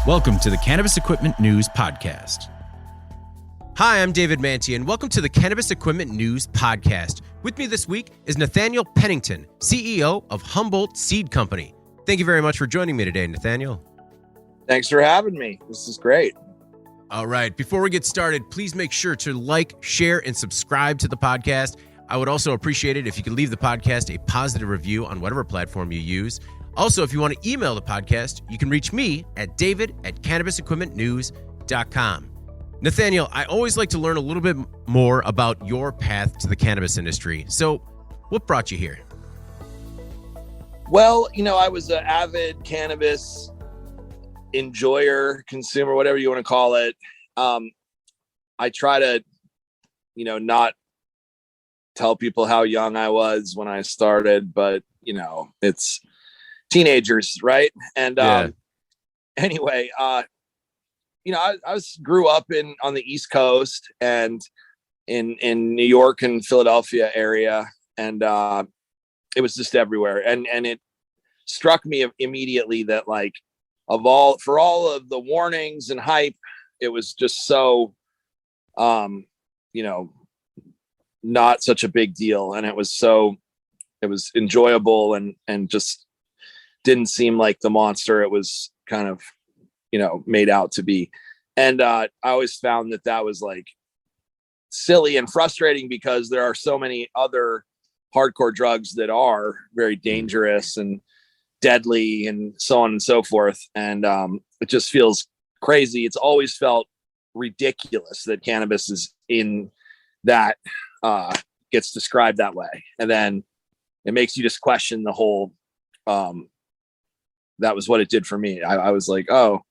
Welcome to the Cannabis Equipment News Podcast. Hi, I'm David Manti, and welcome to the Cannabis Equipment News Podcast. With me this week is Nathaniel Pennington, CEO of Humboldt Seed Company. Thank you very much for joining me today, Nathaniel. Thanks for having me. This is great. All right, before we get started, please make sure to like, share, and subscribe to the podcast. I would also appreciate it if you could leave the podcast a positive review on whatever platform you use. Also, if you want to email the podcast, you can reach me at david@cannabisequipmentnews.com. Nathaniel, I always like to learn a little bit more about your path to the cannabis industry. So what brought you here? Well, I was an avid cannabis enjoyer, consumer, whatever you want to call it. I try to, not tell people how young I was when I started, but, it's teenagers, right? And anyway, I grew up on the East Coast and in New York and Philadelphia area, and it was just everywhere. And it struck me immediately that for all of the warnings and hype, it was just so not such a big deal, and it was enjoyable and just didn't seem like the monster it was kind of made out to be. And I always found that was silly and frustrating because there are so many other hardcore drugs that are very dangerous and deadly and so on and so forth. And it just feels crazy. It's always felt ridiculous that cannabis is in that gets described that way. And then it makes you just question the whole, that was what it did for me. I was like, oh,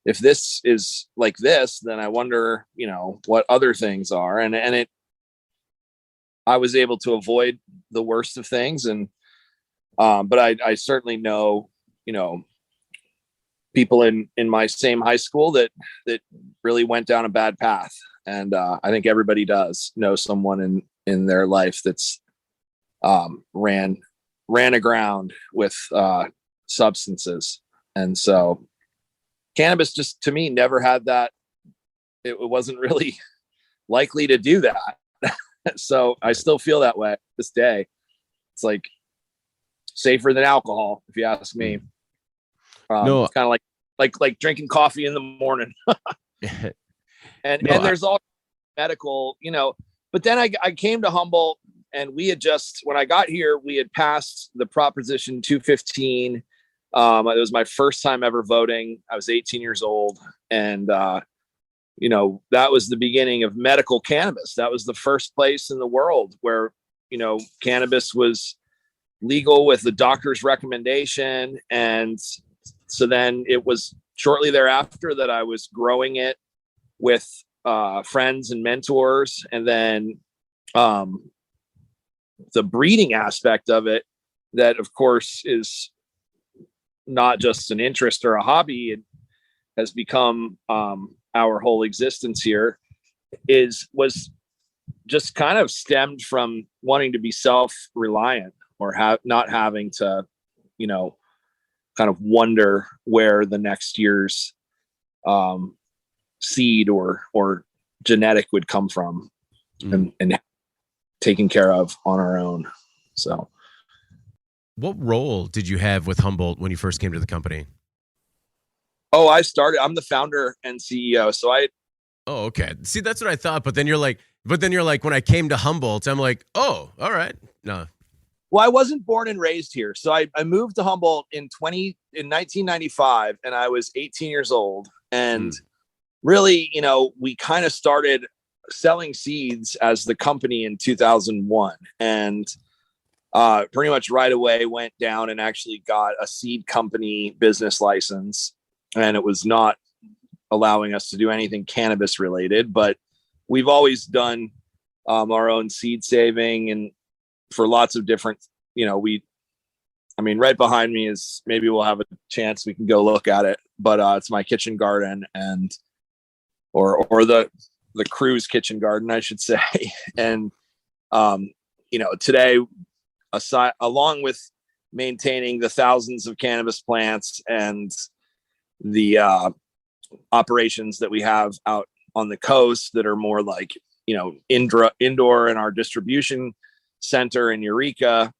if this is like this, then I wonder, what other things are. And I was able to avoid the worst of things. And, but I certainly know, people in my same high school that really went down a bad path. And I think everybody does know someone in their life that's ran aground with substances. And so cannabis just, to me, never had that. It wasn't really likely to do that. So I still feel that way this day. It's safer than alcohol, if you ask me. No, it's kind of like drinking coffee in the morning. And there's all medical, but then I came to Humboldt, and when I got here, we had passed the Proposition 215. It was my first time ever voting. I was 18 years old. And, that was the beginning of medical cannabis. That was the first place in the world where, cannabis was legal with the doctor's recommendation. And so then it was shortly thereafter that I was growing it with friends and mentors. And then the breeding aspect of it, that of course is not just an interest or a hobby, it has become our whole existence here, was just kind of stemmed from wanting to be self-reliant or not having to, kind of wonder where the next year's seed or genetic would come from and taken care of on our own. So what role did you have with Humboldt when you first came to the company? Oh, I'm the founder and CEO. So Oh, okay. See, that's what I thought. But then you're like, when I came to Humboldt, I'm like, oh, all right. No. Well, I wasn't born and raised here. So I moved to Humboldt in 1995, and I was 18 years old. And really, we kind of started selling seeds as the company in 2001. And pretty much right away went down and actually got a seed company business license. And it was not allowing us to do anything cannabis related, but we've always done our own seed saving, and for lots of different, right behind me is, maybe we'll have a chance, we can go look at it, but it's my kitchen garden, and or the crew's kitchen garden, I should say. And today, along with maintaining the thousands of cannabis plants and the operations that we have out on the coast that are more like, indoor in our distribution center in Eureka.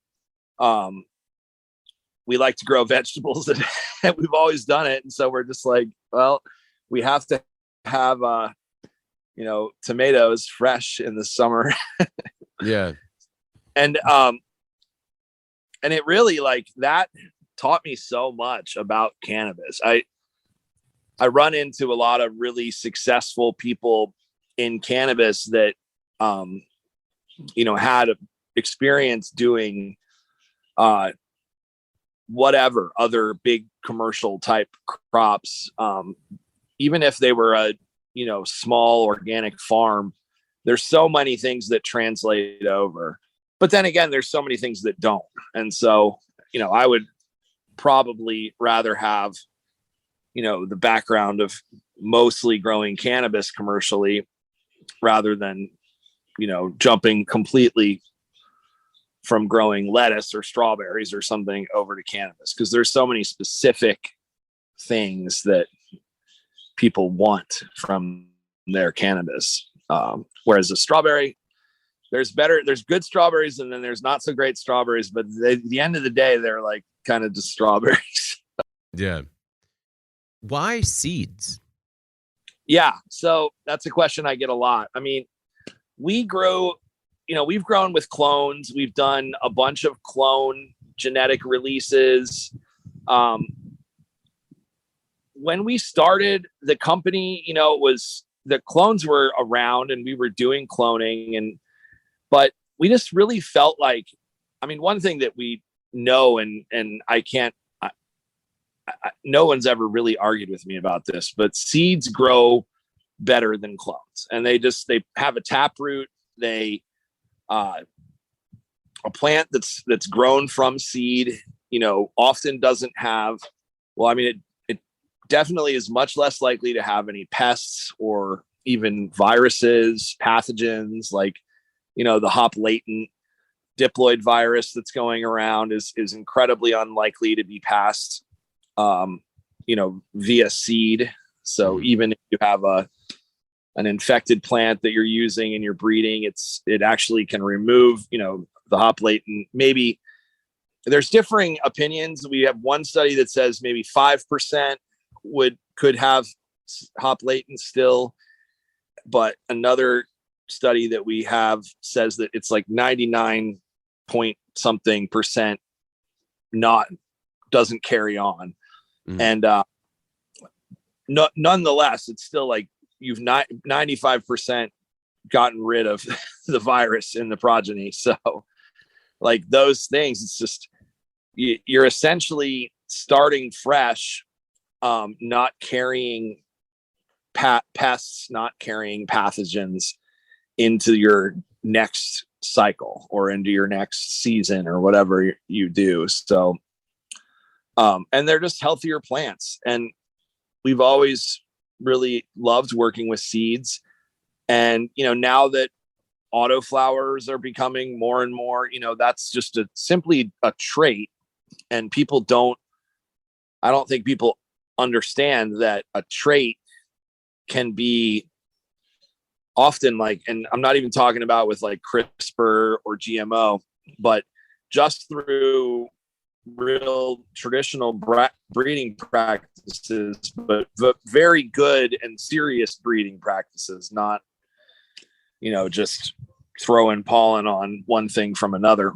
We like to grow vegetables and we've always done it. And so we're just like, well, we have to have, tomatoes fresh in the summer. Yeah. And it really, like, that taught me so much about cannabis. I run into a lot of really successful people in cannabis that, had experience doing, whatever other big commercial type crops. Even if they were a, small organic farm, there's so many things that translate over, but then again, there's so many things that don't. And so, I would probably rather have, the background of mostly growing cannabis commercially rather than, jumping completely from growing lettuce or strawberries or something over to cannabis. Cause there's so many specific things that people want from their cannabis. Whereas a strawberry, there's good strawberries and then there's not so great strawberries, but at the end of the day, they're like kind of just strawberries. Yeah. Why seeds? Yeah. So that's a question I get a lot. I mean, we've grown with clones. We've done a bunch of clone genetic releases. When we started the company, the clones were around and we were doing cloning, but we just really felt like, one thing that we know, and no one's ever really argued with me about this, but seeds grow better than clones, and they have a taproot. They, a plant that's grown from seed, often doesn't have, it definitely is much less likely to have any pests or even viruses, pathogens, like, the hop latent diploid virus that's going around is incredibly unlikely to be passed, via seed. So even if you have an infected plant that you're using and you're breeding, it actually can remove, the hop latent. Maybe there's differing opinions. We have one study that says maybe 5% could have hop latent still, but another study that we have says that it's like 99 point something percent doesn't carry on. And nonetheless, it's still like you've 95% gotten rid of the virus in the progeny. So like those things, it's just you're essentially starting fresh, not carrying pests, not carrying pathogens into your next cycle or into your next season or whatever you do. So, and they're just healthier plants. And we've always really loved working with seeds. And, now that autoflowers are becoming more and more, that's just simply a trait. And I don't think people understand that a trait can be often like, and I'm not even talking about with like CRISPR or GMO, but just through real traditional breeding practices, but very good and serious breeding practices, not, just throwing pollen on one thing from another.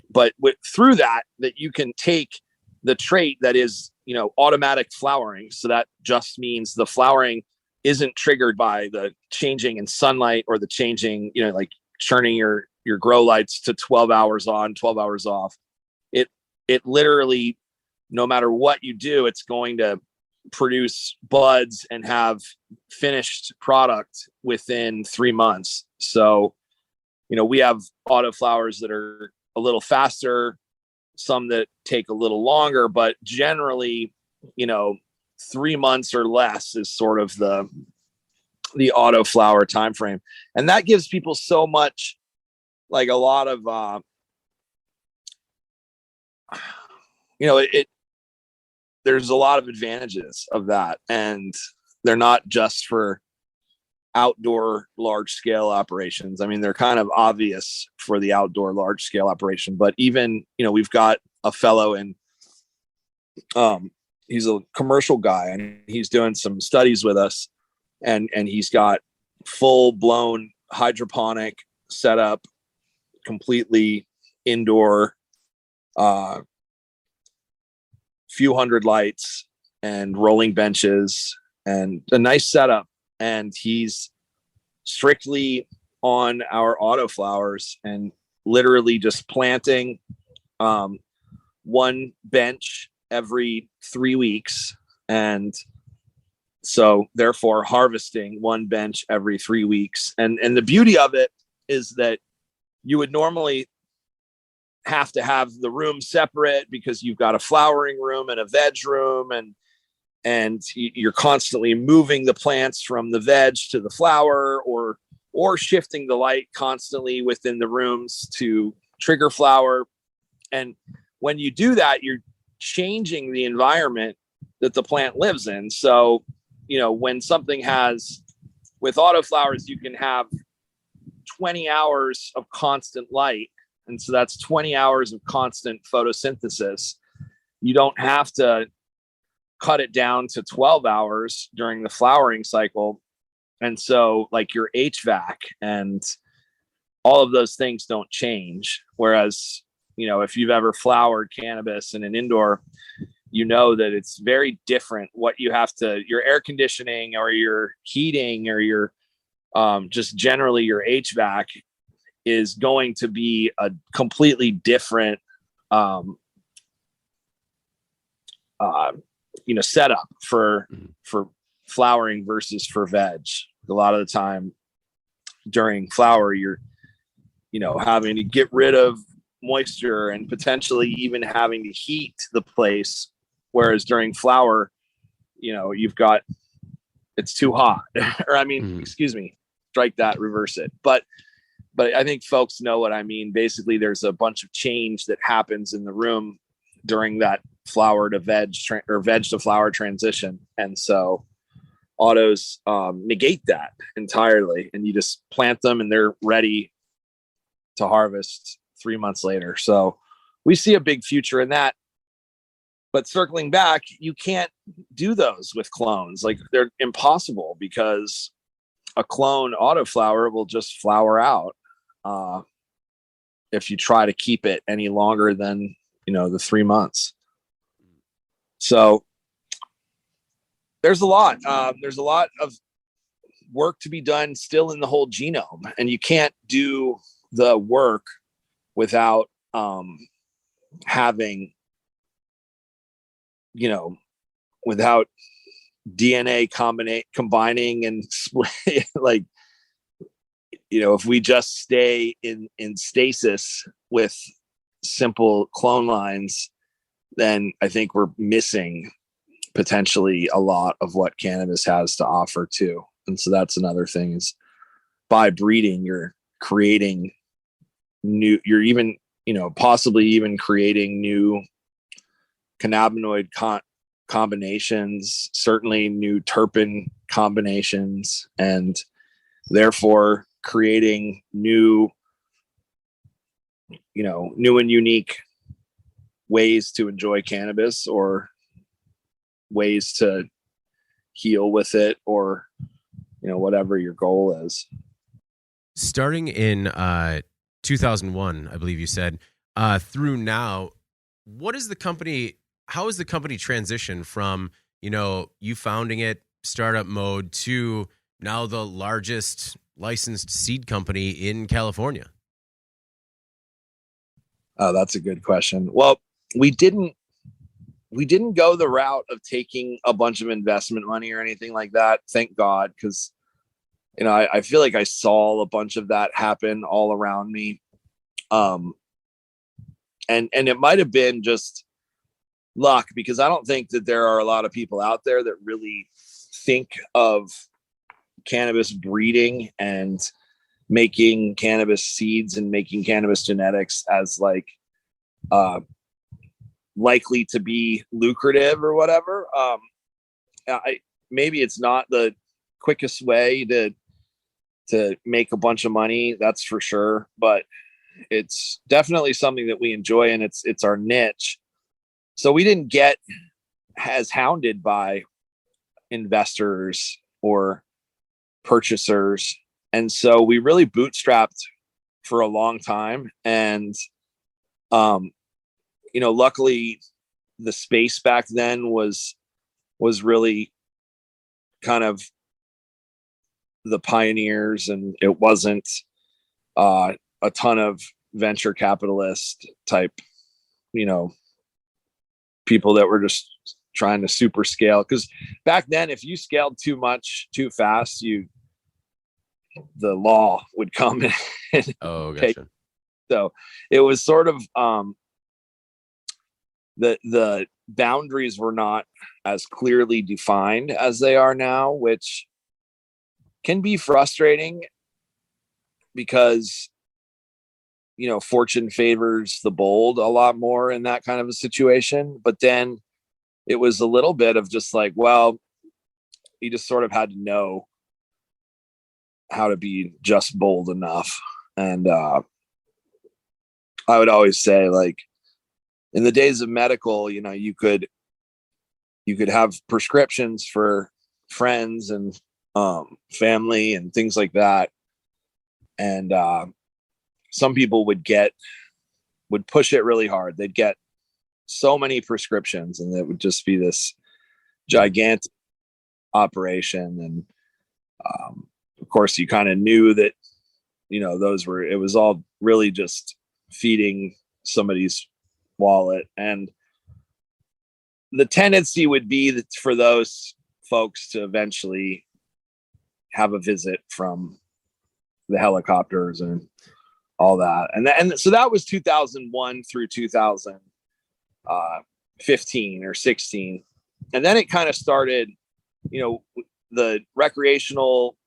But through that you can take the trait that is, automatic flowering. So that just means the flowering isn't triggered by the changing in sunlight or the changing, like turning your grow lights to 12 hours on, 12 hours off. It literally, no matter what you do, it's going to produce buds and have finished product within 3 months. So, we have autoflowers that are a little faster, some that take a little longer, but generally, 3 months or less is sort of the autoflower timeframe. And that gives people so much, like a lot of, there's a lot of advantages of that, and they're not just for outdoor large scale operations. I mean, they're kind of obvious for the outdoor large scale operation, but even, we've got a fellow in, he's a commercial guy, and he's doing some studies with us, and he's got full blown hydroponic setup, completely indoor, few hundred lights and rolling benches and a nice setup. And he's strictly on our autoflowers and literally just planting one bench every 3 weeks. And so therefore harvesting one bench every 3 weeks. And the beauty of it is that you would normally have to have the room separate because you've got a flowering room and a veg room, and you're constantly moving the plants from the veg to the flower, or shifting the light constantly within the rooms to trigger flower. And when you do that, you're changing the environment that the plant lives in. So, when something with autoflowers, you can have 20 hours of constant light. And so that's 20 hours of constant photosynthesis. You don't have to cut it down to 12 hours during the flowering cycle. And so like your HVAC and all of those things don't change. Whereas, if you've ever flowered cannabis in an indoor, that it's very different what you have to, your air conditioning or your heating or your just generally your HVAC is going to be a completely different setup for flowering versus for veg. A lot of the time during flower, you're having to get rid of moisture and potentially even having to heat the place, whereas during flower, you've got, it's too hot. Or excuse me, strike that, reverse it. But I think folks know what I mean. Basically, there's a bunch of change that happens in the room during that flower to veg or veg to flower transition. And so autos negate that entirely. And you just plant them and they're ready to harvest 3 months later. So we see a big future in that. But circling back, you can't do those with clones. Like, they're impossible because a clone autoflower will just flower out if you try to keep it any longer than the 3 months. So there's a lot of work to be done still in the whole genome, and you can't do the work without having without DNA combining and split. Like, if we just stay in stasis with simple clone lines, then I think we're missing potentially a lot of what cannabis has to offer too. And so that's another thing, is by breeding, you're creating new, you're even, possibly even creating new cannabinoid combinations, certainly new terpene combinations, and therefore creating new and unique ways to enjoy cannabis, or ways to heal with it, or whatever your goal is. Starting in 2001, I believe you said, through now, how is the company transition from you founding it, startup mode, to now the largest licensed seed company in California? Oh, that's a good question. Well, we didn't go the route of taking a bunch of investment money or anything like that. Thank God. Cause I feel like I saw a bunch of that happen all around me. And it might've been just luck, because I don't think that there are a lot of people out there that really think of cannabis breeding and making cannabis seeds and making cannabis genetics as like likely to be lucrative or whatever. Maybe it's not the quickest way to make a bunch of money, that's for sure, but it's definitely something that we enjoy, and it's our niche. So we didn't get as hounded by investors or purchasers, and so we really bootstrapped for a long time. And luckily the space back then was really kind of the pioneers, and it wasn't a ton of venture capitalist type, people that were just trying to super scale. Because back then, if you scaled too much too fast, the law would come and Gotcha. So it was sort of the boundaries were not as clearly defined as they are now, which can be frustrating because fortune favors the bold a lot more in that kind of a situation. But then it was a little bit of just like, well, you just sort of had to know how to be just bold enough. And I would always say, like, in the days of medical, you could have prescriptions for friends and family and things like that. And some people would push it really hard. They'd get so many prescriptions, and it would just be this gigantic operation. And of course, you kind of knew that it was all really just feeding somebody's wallet. And the tendency would be that for those folks to eventually have a visit from the helicopters and all that. And so that was 2001 through 2015 or 16. And then it kind of started, the recreational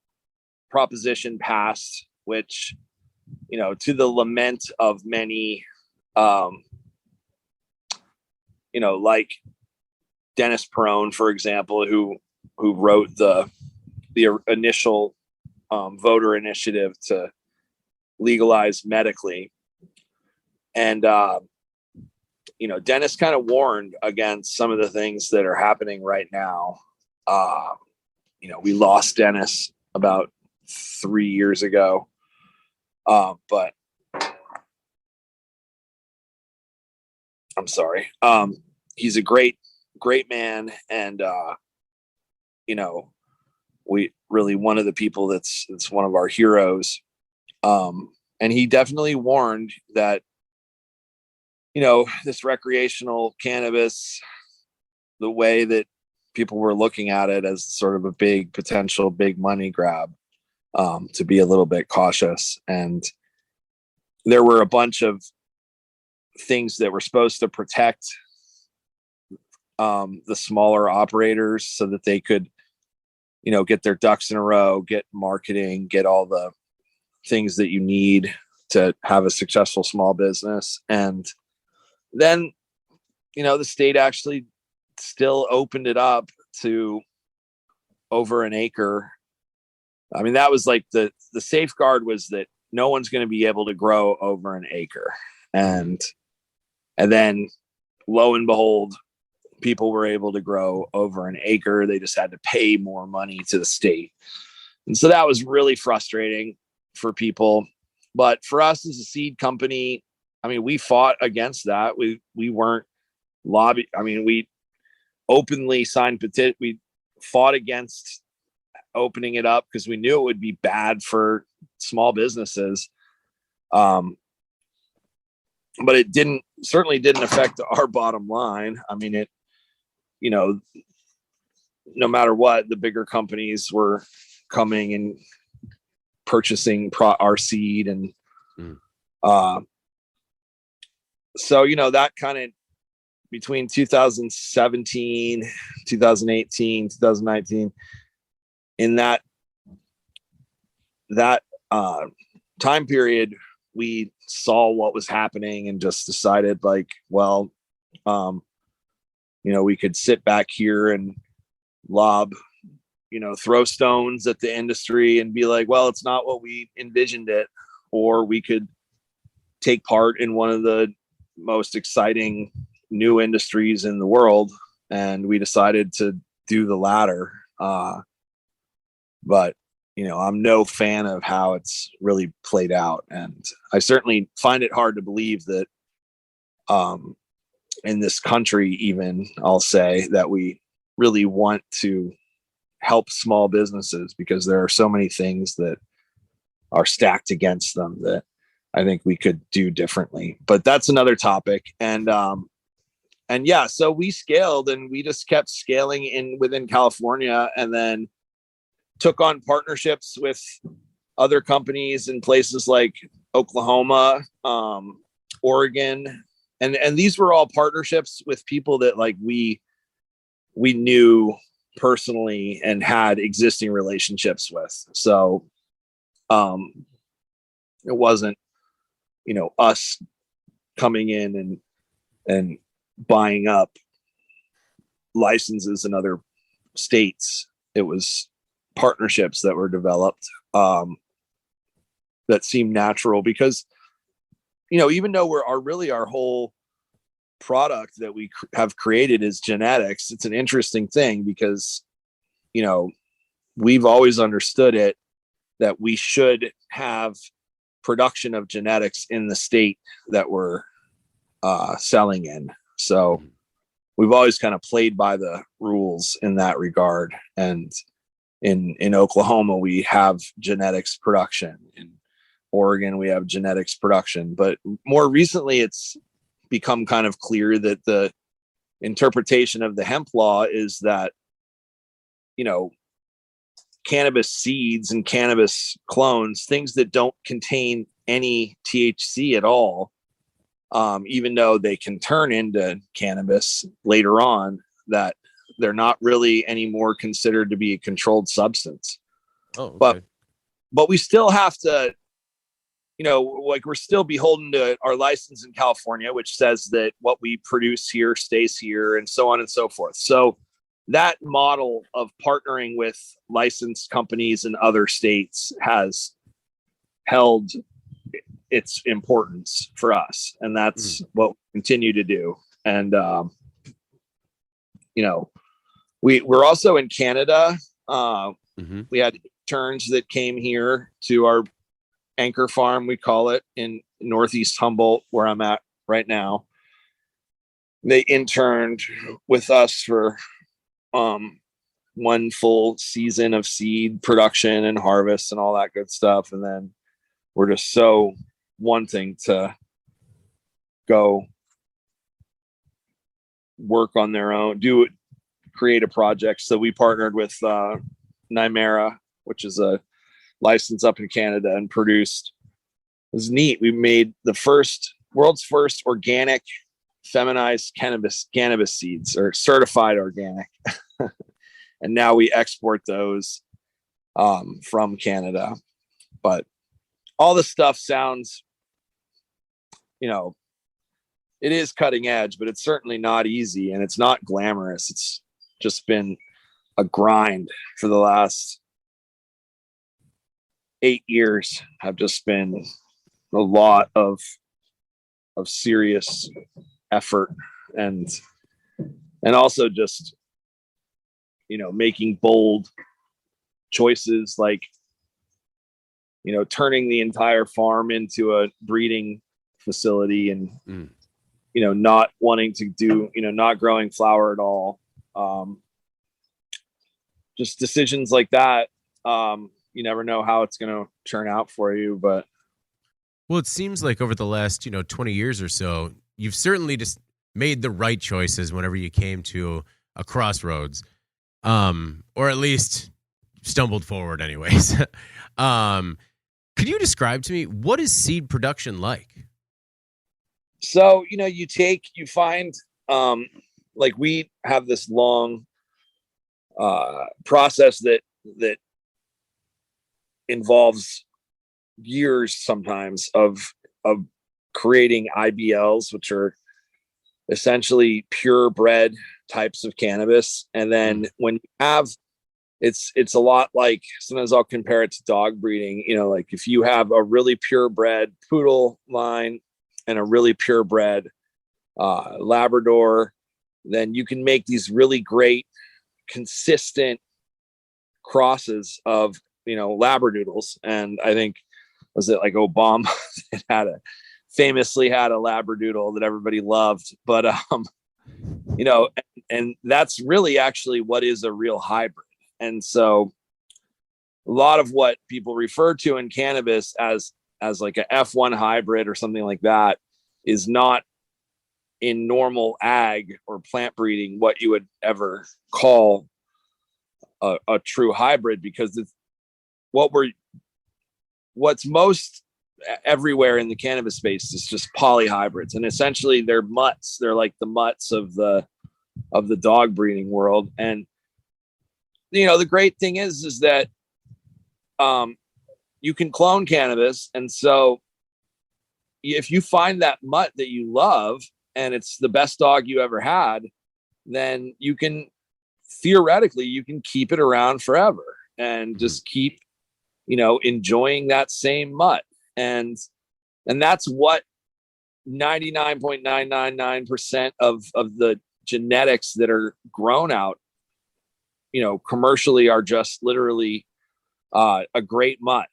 proposition passed, which, to the lament of many, like Dennis Perone, for example, who wrote the initial voter initiative to legalize medically. And, Dennis kind of warned against some of the things that are happening right now. We lost Dennis about 3 years ago. But I'm sorry. He's a great man. And, we really one of the people that's one of our heroes. And he definitely warned that, this recreational cannabis, the way that people were looking at it as sort of a big potential big money grab, to be a little bit cautious. And there were a bunch of things that were supposed to protect the smaller operators so that they could, get their ducks in a row, get marketing, get all the things that you need to have a successful small business. And then, the state actually still opened it up to over an acre. I mean, that was like the safeguard was that no one's going to be able to grow over an acre. And then lo and behold, people were able to grow over an acre. They just had to pay more money to the state. And so that was really frustrating for people. But for us as a seed company, I mean, we fought against that. We weren't lobby. I mean, we openly signed petition. We fought against opening it up because we knew it would be bad for small businesses. But it certainly didn't affect our bottom line. I mean, it, no matter what, the bigger companies were coming and purchasing our seed. And so, that kind of between 2017, 2018, 2019, in that time period, we saw what was happening and just decided, like, well, We could sit back here and lob, throw stones at the industry and be like, well, it's not what we envisioned it. Or we could take part in one of the most exciting new industries in the world. And we decided to do the latter. But, I'm no fan of how it's really played out. And I certainly find it hard to believe that in this country, even, I'll say that we really want to help small businesses, because there are so many things that are stacked against them that I think we could do differently. But that's another topic. And yeah, so we scaled, and we just kept scaling within California, and then took on partnerships with other companies in places like Oklahoma, Oregon. And these were all partnerships with people that like we knew personally and had existing relationships with. So it wasn't, us coming in and buying up licenses in other states. It was partnerships that were developed that seemed natural, because even though our whole product that we have created is genetics, it's an interesting thing, because we've always understood it that we should have production of genetics in the state that we're selling in. So we've always kind of played by the rules in that regard. And in Oklahoma, we have genetics production. In Oregon, we have genetics production. But more recently, it's become kind of clear that the interpretation of the hemp law is that, cannabis seeds and cannabis clones, things that don't contain any THC at all, even though they can turn into cannabis later on, that they're not really anymore considered to be a controlled substance. Oh, okay. But we still have to, we're still beholden to our license in California, which says that what we produce here stays here, and so on and so forth. So that model of partnering with licensed companies in other states has held its importance for us. And that's what we continue to do. And, we're also in Canada. We had interns that came here to our anchor farm, we call it, in Northeast Humboldt, where I'm at right now. They interned with us for one full season of seed production and harvest and all that good stuff. And then we're just so wanting to go work on their own, create a project. So we partnered with Nymera, which is a license up in Canada, and produced. It was neat. We made the world's first organic feminized cannabis seeds, or certified organic. And now we export those from Canada. But all the stuff sounds, it is cutting edge, but it's certainly not easy, and it's not glamorous. It's just been a grind for the last 8 years. Have just been a lot of serious effort, and also just making bold choices, like turning the entire farm into a breeding facility, and not wanting to do not growing flower at all. Just decisions like that. You never know how it's going to turn out for you, but well, it seems like over the last 20 years or so, you've certainly just made the right choices whenever you came to a crossroads, or at least stumbled forward anyways. Could you describe to me, what is seed production like? So, you find, like, we have this long process that involves years sometimes of creating IBLs, which are essentially purebred types of cannabis. And then when you have, it's a lot like, sometimes I'll compare it to dog breeding. You know, like if you have a really purebred poodle line and a really purebred Labrador, then you can make these really great, consistent crosses of, Labradoodles. And I think, was it like Obama that famously had a Labradoodle that everybody loved, but and that's really actually what is a real hybrid. And so a lot of what people refer to in cannabis as like a F1 hybrid or something like that is not in normal ag or plant breeding what you would ever call a true hybrid, because it's what's most everywhere in the cannabis space is just polyhybrids, and essentially they're mutts. They're like the mutts of the dog breeding world. And the great thing is that you can clone cannabis, and so if you find that mutt that you love and it's the best dog you ever had, then you can theoretically keep it around forever and just keep enjoying that same mutt. And that's what 99.999% of the genetics that are grown out commercially are just literally a great mutt.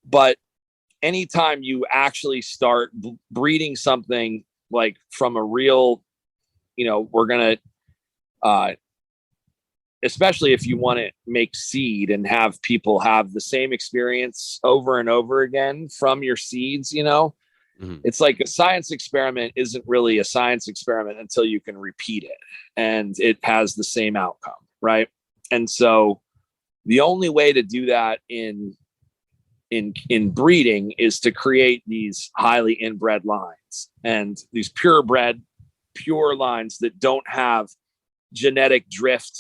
But anytime you actually start breeding something like from a real, we're gonna especially if you want to make seed and have people have the same experience over and over again from your seeds, it's like a science experiment isn't really a science experiment until you can repeat it and it has the same outcome, right? And so the only way to do that in breeding is to create these highly inbred lines, and these pure lines that don't have genetic drift,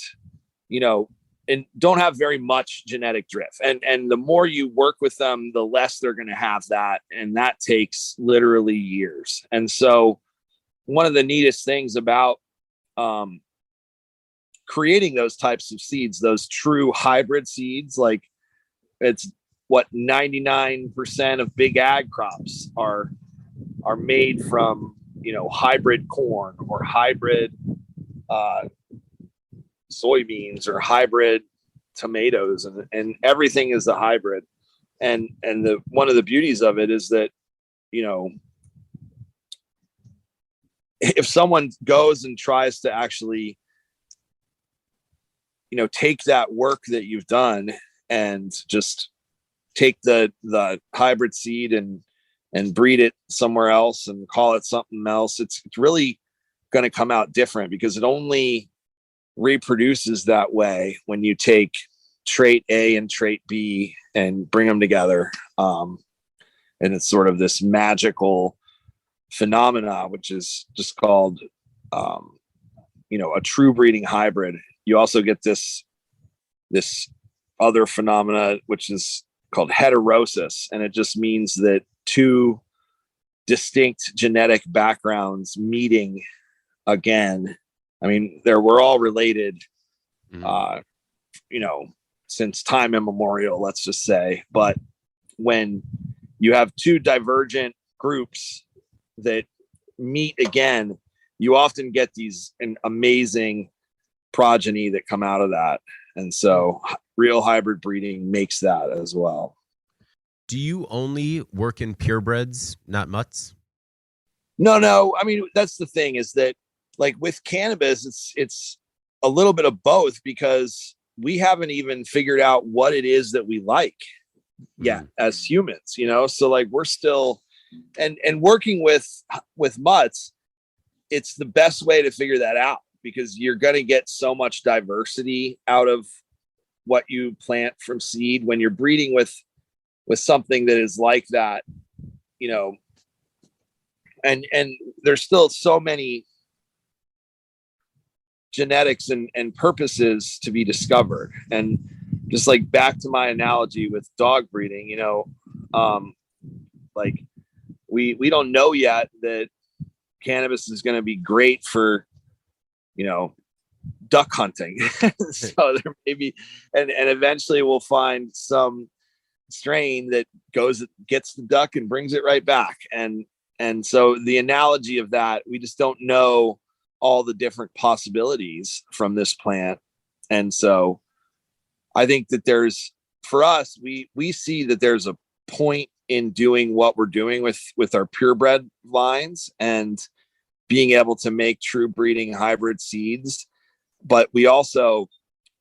and don't have very much genetic drift. And the more you work with them, the less they're going to have that. And that takes literally years. And so one of the neatest things about creating those types of seeds, those true hybrid seeds, like it's what 99% of big ag crops are made from, hybrid corn or hybrid soybeans or hybrid tomatoes, and everything is a hybrid. And one of the beauties of it is that, if someone goes and tries to actually, take that work that you've done and just take the hybrid seed and breed it somewhere else and call it something else, it's really going to come out different, because it only reproduces that way when you take trait A and trait B and bring them together. And it's sort of this magical phenomena, which is just called, a true breeding hybrid. You also get this other phenomena, which is called heterosis. And it just means that two distinct genetic backgrounds meeting again. I mean, we're all related, since time immemorial, let's just say. But when you have two divergent groups that meet again, you often get these amazing progeny that come out of that. And so real hybrid breeding makes that as well. Do you only work in purebreds, not mutts? No. I mean, that's the thing, is that like with cannabis, it's a little bit of both, because we haven't even figured out what it is that we like yet as humans, so like we're still, and working with mutts, it's the best way to figure that out, because you're going to get so much diversity out of what you plant from seed when you're breeding with something that is like that, and there's still so many genetics and purposes to be discovered. And just like back to my analogy with dog breeding, like we don't know yet that cannabis is going to be great for, duck hunting. So there may be, and eventually we'll find some strain that gets the duck and brings it right back. And so the analogy of that, we just don't know all the different possibilities from this plant. And so I think that for us, we see that there's a point in doing what we're doing with our purebred lines and being able to make true breeding hybrid seeds. But we also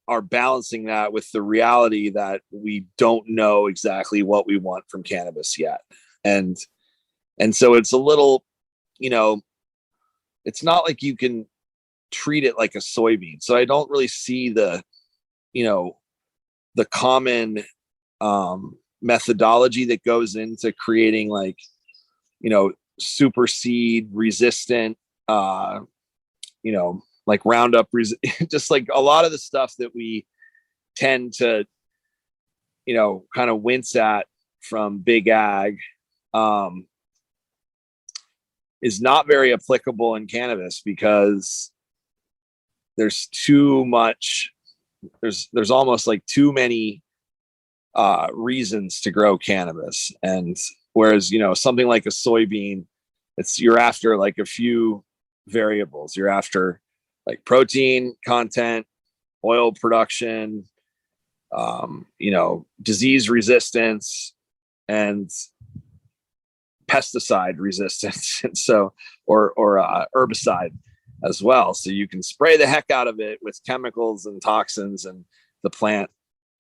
are balancing that with the reality that we don't know exactly what we want from cannabis yet. And so it's a little, it's not like you can treat it like a soybean. So I don't really see the common methodology that goes into creating super seed resistant, like Roundup, just like a lot of the stuff that we tend to, kind of wince at from big ag, is not very applicable in cannabis because there's too much, there's almost like too many reasons to grow cannabis. And whereas, something like a soybean, you're after like a few variables. You're after like protein content, oil production, disease resistance, and pesticide resistance. And so, or herbicide as well. So you can spray the heck out of it with chemicals and toxins and the plant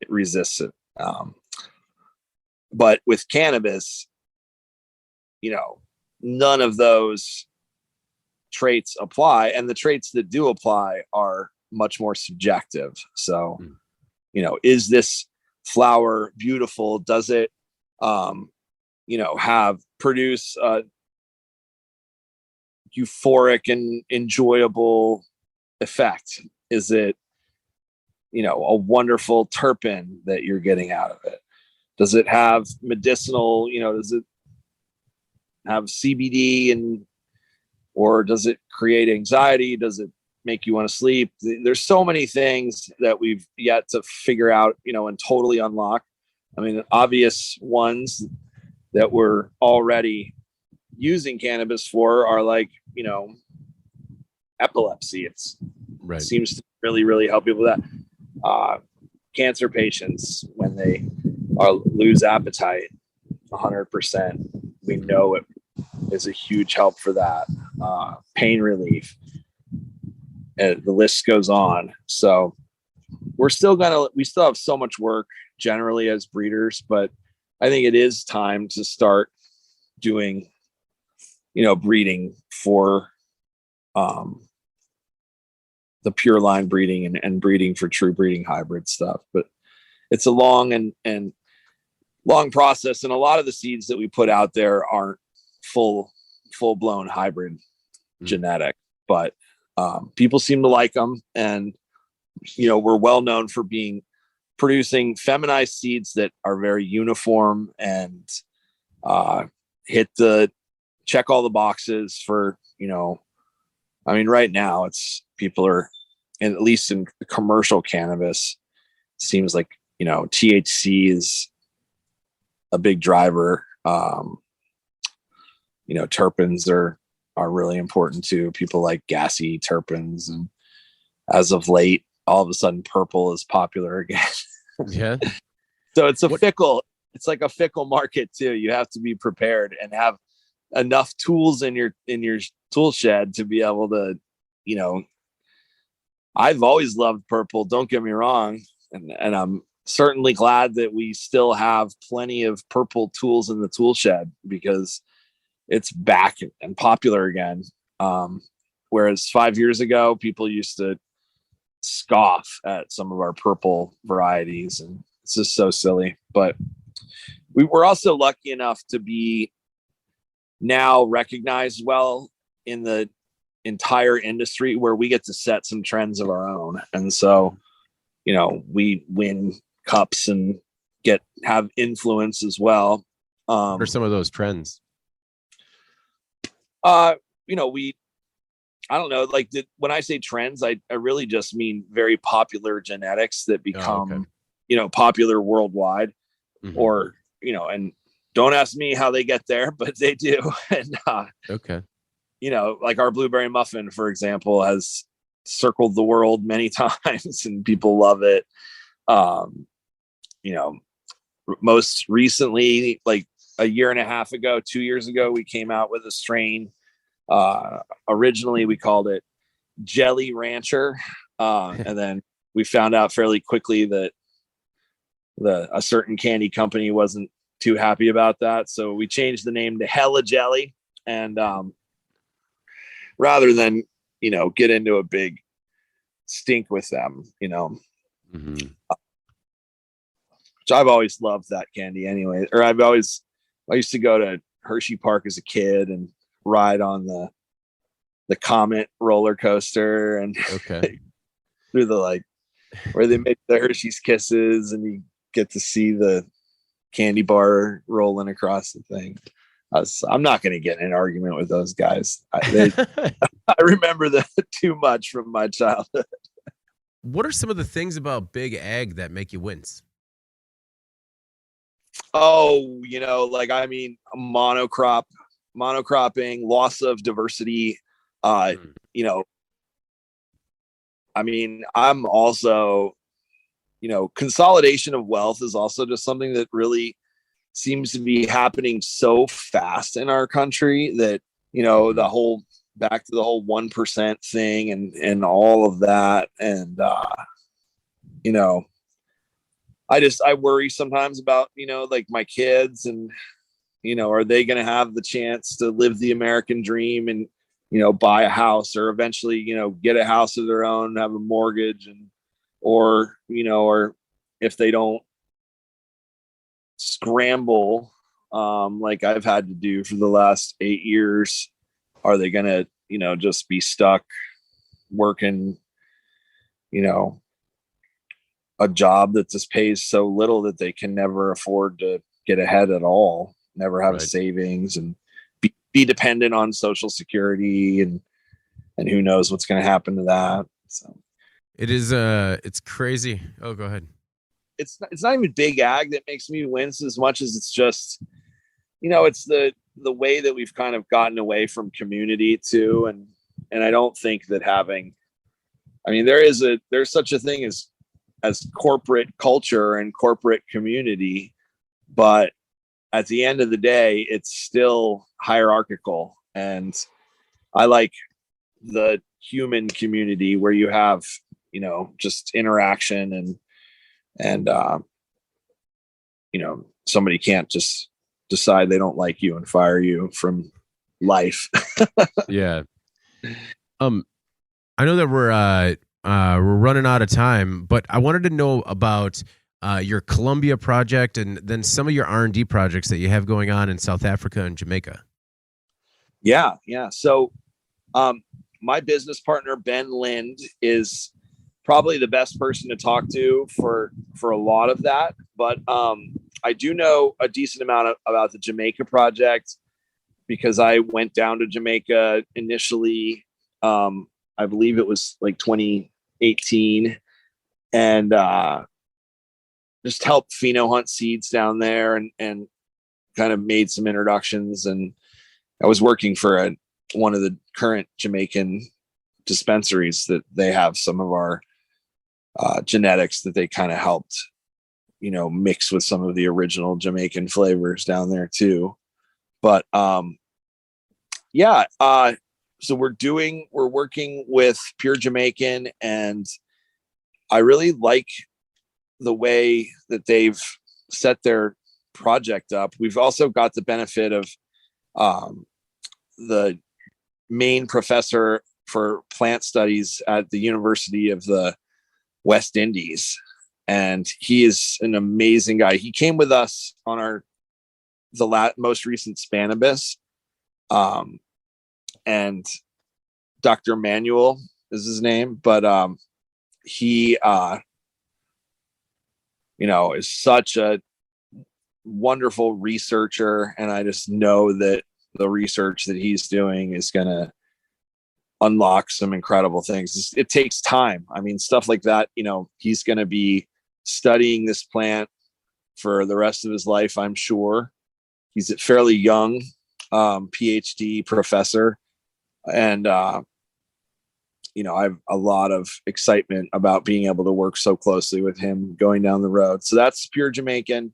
resists it. But with cannabis, none of those traits apply, and the traits that do apply are much more subjective. So, is this flower beautiful? Does it, produce a euphoric and enjoyable effect? Is it, a wonderful terpene that you're getting out of it? Does it have medicinal, does it have CBD or does it create anxiety? Does it make you want to sleep? There's so many things that we've yet to figure out, and totally unlock. I mean, obvious ones that we're already using cannabis for are like, epilepsy. It seems to really, really help people with that. Cancer patients, when they lose appetite 100%, we know it is a huge help for that. Pain relief, and the list goes on. So we still have so much work generally as breeders, but I think it is time to start doing, breeding for the pure line breeding and breeding for true breeding hybrid stuff. But it's a long and long process. And a lot of the seeds that we put out there aren't full blown hybrid genetic, but people seem to like them. And, we're well known for producing feminized seeds that are very uniform and check all the boxes for, right now people are, and at least in commercial cannabis, seems like, THC is a big driver. Terpenes are really important too. People like gassy terpenes, and as of late, all of a sudden purple is popular again. Yeah. So it's like a fickle market too. You have to be prepared and have enough tools in your tool shed to be able to, I've always loved purple, don't get me wrong. And I'm certainly glad that we still have plenty of purple tools in the tool shed because it's back and popular again. Whereas 5 years ago, people used to scoff at some of our purple varieties, and it's just so silly. But we were also lucky enough to be now recognized well in the entire industry where we get to set some trends of our own. And so, we win cups and have influence as well. What are some of those trends? I don't know, like when I say trends, I really just mean very popular genetics that become, popular worldwide, or, and don't ask me how they get there, but they do. And, like our blueberry muffin, for example, has circled the world many times and people love it. Most recently, like a year and a half ago, 2 years ago, we came out with a strain. Originally we called it Jelly Rancher. And then we found out fairly quickly that a certain candy company wasn't too happy about that. So we changed the name to Hella Jelly. And rather than, get into a big stink with them, which I've always loved that candy anyway. Or I used to go to Hershey Park as a kid and ride on the Comet roller coaster and through the where they make the Hershey's Kisses and you get to see the candy bar rolling across the thing. I'm not going to get in an argument with those guys. I remember that too much from my childhood. What are some of the things about big ag that make you wince? Oh, monocropping, loss of diversity. I'm also, consolidation of wealth is also just something that really seems to be happening so fast in our country that, back to the whole 1% thing and all of that. And, I worry sometimes about, my kids and, are they going to have the chance to live the American dream and, buy a house or eventually, get a house of their own, have a mortgage or if they don't scramble, like I've had to do for the last 8 years, are they going to, just be stuck working, a job that just pays so little that they can never afford to get ahead at all, never have a savings and be dependent on Social Security and who knows what's going to happen to that. So it is, it's crazy. Oh, go ahead. It's not even big ag that makes me wince as much as it's just, it's the way that we've kind of gotten away from community too. And I don't think that there's such a thing as corporate culture and corporate community, but at the end of the day, it's still hierarchical. And I like the human community where you have, just interaction and somebody can't just decide they don't like you and fire you from life. Yeah. I know that we're running out of time, but I wanted to know about your Colombia project and then some of your R&D projects that you have going on in South Africa and Jamaica. Yeah. So my business partner, Ben Lind, is probably the best person to talk to for a lot of that. But I do know a decent amount about the Jamaica project because I went down to Jamaica initially. I believe it was like 2018 and just helped pheno hunt seeds down there and kind of made some introductions. And I was working for one of the current Jamaican dispensaries that they have some of our genetics that they kind of helped, mix with some of the original Jamaican flavors down there too. But so we're working with Pure Jamaican, and I really like the way that they've set their project up. We've also got the benefit of the main professor for plant studies at the University of the West Indies. And he is an amazing guy. He came with us on the most recent Spanibus. And Dr. Manuel is his name, but he is such a wonderful researcher, and I just know that the research that he's doing is going to unlock some incredible things. It takes time. I mean, stuff like that, he's going to be studying this plant for the rest of his life, I'm sure. He's a fairly young PhD professor. And, I have a lot of excitement about being able to work so closely with him going down the road. So that's pure Jamaican.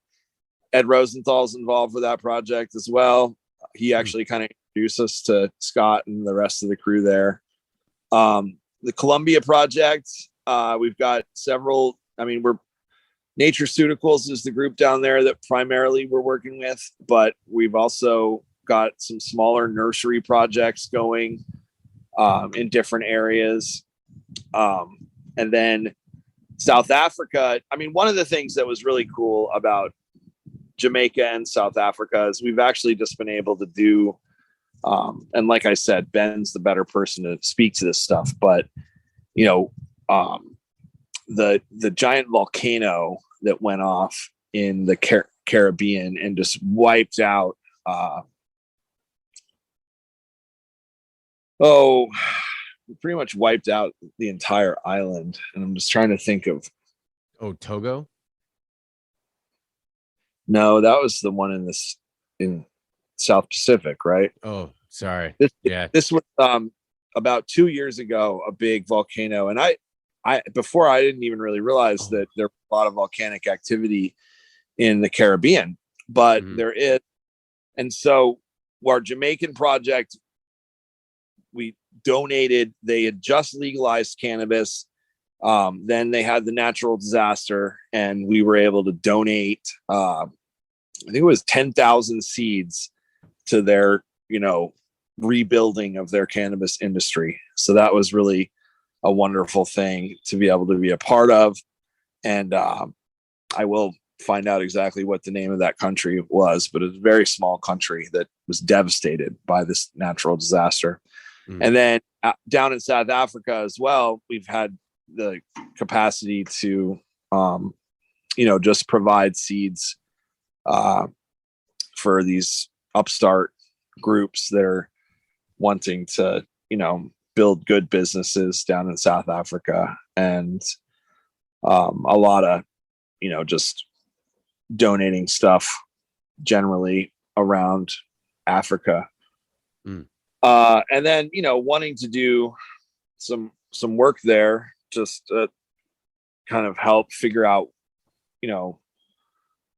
Ed Rosenthal's involved with that project as well. He actually kind of introduced us to Scott and the rest of the crew there. The Columbia project, we've got several. We're Natureceuticals is the group down there that primarily we're working with, but we've also got some smaller nursery projects going in different areas. And then South Africa, one of the things that was really cool about Jamaica and South Africa is we've actually just been able to do, and like I said, Ben's the better person to speak to this stuff, but the giant volcano that went off in the Caribbean and just wiped out pretty much wiped out the entire island. And I'm just trying to think of Togo. No, that was the one in South Pacific, right? Oh, sorry. This was about 2 years ago, a big volcano. And I before I didn't even really realize that there was a lot of volcanic activity in the Caribbean, but there is. And so our Jamaican project, we donated, they had just legalized cannabis. Then they had the natural disaster and we were able to donate, I think it was 10,000 seeds to their, rebuilding of their cannabis industry. So that was really a wonderful thing to be able to be a part of. And I will find out exactly what the name of that country was, but it was a very small country that was devastated by this natural disaster. And then down in South Africa as well, we've had the capacity to, just provide seeds for these upstart groups that are wanting to, build good businesses down in South Africa. And a lot of, just donating stuff generally around Africa. And then, wanting to do some work there, just to kind of help figure out,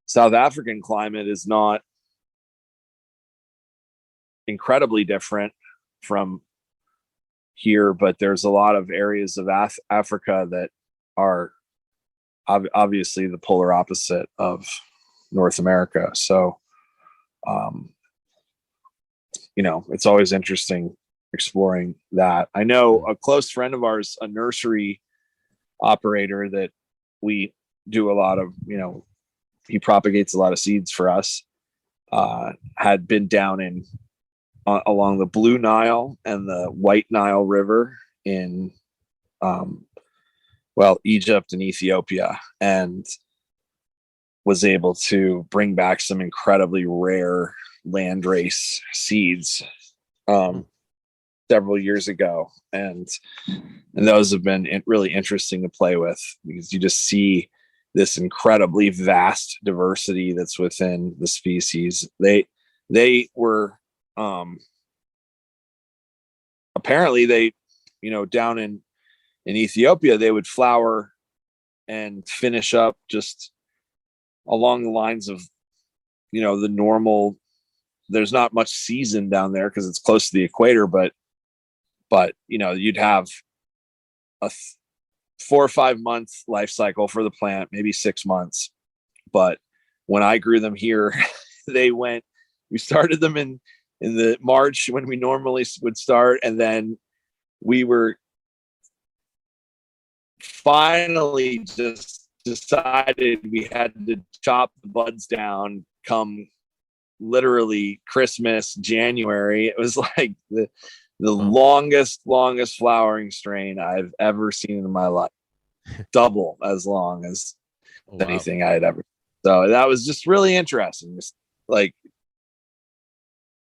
South African climate is not incredibly different from here, but there's a lot of areas of Africa that are obviously the polar opposite of North America. So, it's always interesting exploring that. I know a close friend of ours, a nursery operator that we do a lot of, he propagates a lot of seeds for us, had been down along the Blue Nile and the White Nile River in, Egypt and Ethiopia, and was able to bring back some incredibly rare landrace seeds several years ago. And those have been really interesting to play with, because you just see this incredibly vast diversity that's within the species. They were apparently they, down in Ethiopia, they would flower and finish up just along the lines of, the normal. There's not much season down there because it's close to the equator, but you'd have a 4 or 5 month life cycle for the plant, maybe 6 months. But when I grew them here, we started them in the March when we normally would start. And then we were finally just decided we had to chop the buds down come literally Christmas, January. It was like the longest flowering strain I've ever seen in my life. Double as long as anything I had ever. So that was just really interesting. Just like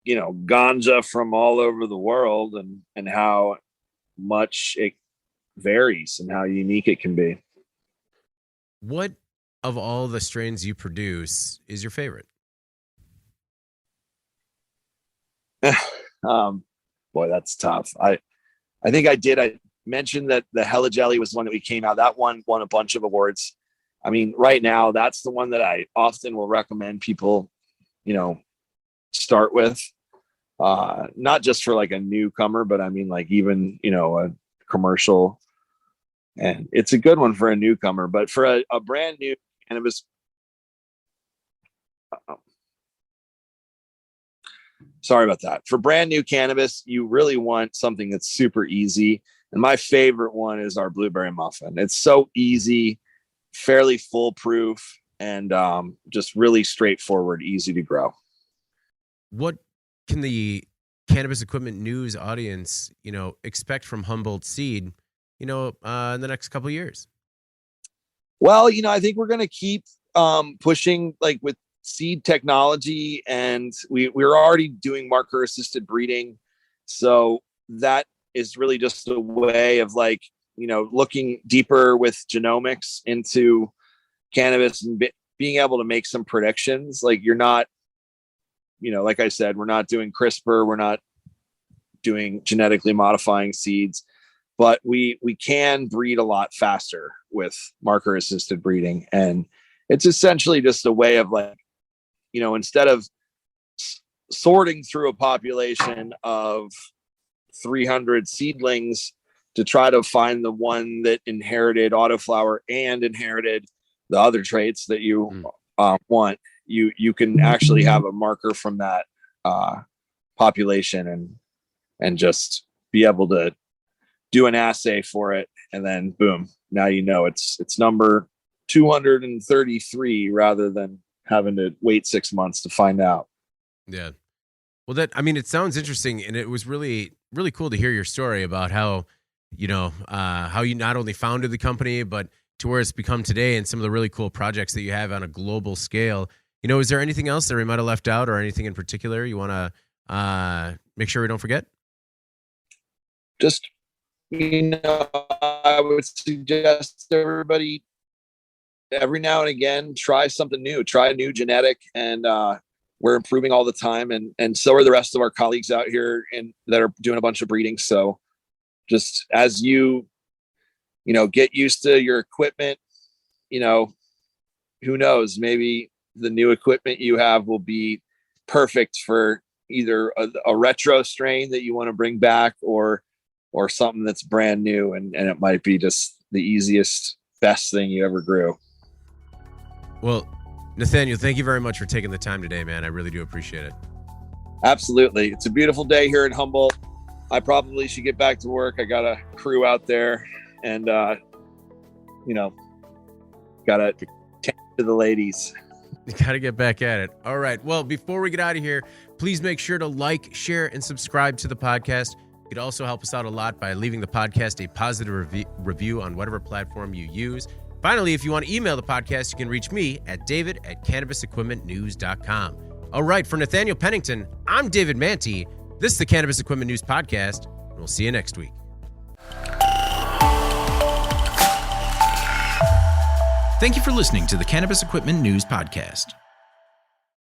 ganja from all over the world, and how much it varies and how unique it can be. What of all the strains you produce is your favorite? Boy, that's tough. I think I mentioned that the Hella Jelly was one that we came out. That one won a bunch of awards. I mean, right now, that's the one that I often will recommend people, start with. Not just for like a newcomer, but I mean, like even, a commercial. And it's a good one for a newcomer, but for a brand new cannabis. Sorry about that. For brand new cannabis, you really want something that's super easy. And my favorite one is our blueberry muffin. It's so easy, fairly foolproof, and just really straightforward, easy to grow. What can the Cannabis Equipment News audience, expect from Humboldt Seed, in the next couple of years? Well, I think we're going to keep pushing like with seed technology, and we're already doing marker assisted breeding. So that is really just a way of like, looking deeper with genomics into cannabis and being able to make some predictions. Like you're not, like I said, we're not doing CRISPR, we're not doing genetically modifying seeds, but we can breed a lot faster with marker assisted breeding. And it's essentially just a way of like, instead of sorting through a population of 300 seedlings to try to find the one that inherited autoflower and inherited the other traits that you want, you can actually have a marker from that population and just be able to do an assay for it, and then boom, now it's number 233 rather than having to wait 6 months to find out. Yeah. Well, it sounds interesting, and it was really, really cool to hear your story about how, how you not only founded the company, but to where it's become today, and some of the really cool projects that you have on a global scale. Is there anything else that we might have left out, or anything in particular you want to make sure we don't forget? Just, I would suggest everybody every now and again, try something new, try a new genetic, and we're improving all the time. And so are the rest of our colleagues out here that are doing a bunch of breeding. So just as you get used to your equipment, who knows, maybe the new equipment you have will be perfect for either a retro strain that you want to bring back or something that's brand new. And it might be just the easiest, best thing you ever grew. Well, Nathaniel, thank you very much for taking the time today, man. I really do appreciate it. Absolutely. It's a beautiful day here in Humboldt. I probably should get back to work. I got a crew out there and, got to tend to the ladies. You got to get back at it. All right. Well, before we get out of here, please make sure to like, share, and subscribe to the podcast. You'd also help us out a lot by leaving the podcast a positive review on whatever platform you use. Finally, if you want to email the podcast, you can reach me at david@cannabisequipmentnews.com. All right, for Nathaniel Pennington, I'm David Manti. This is the Cannabis Equipment News Podcast, and we'll see you next week. Thank you for listening to the Cannabis Equipment News Podcast.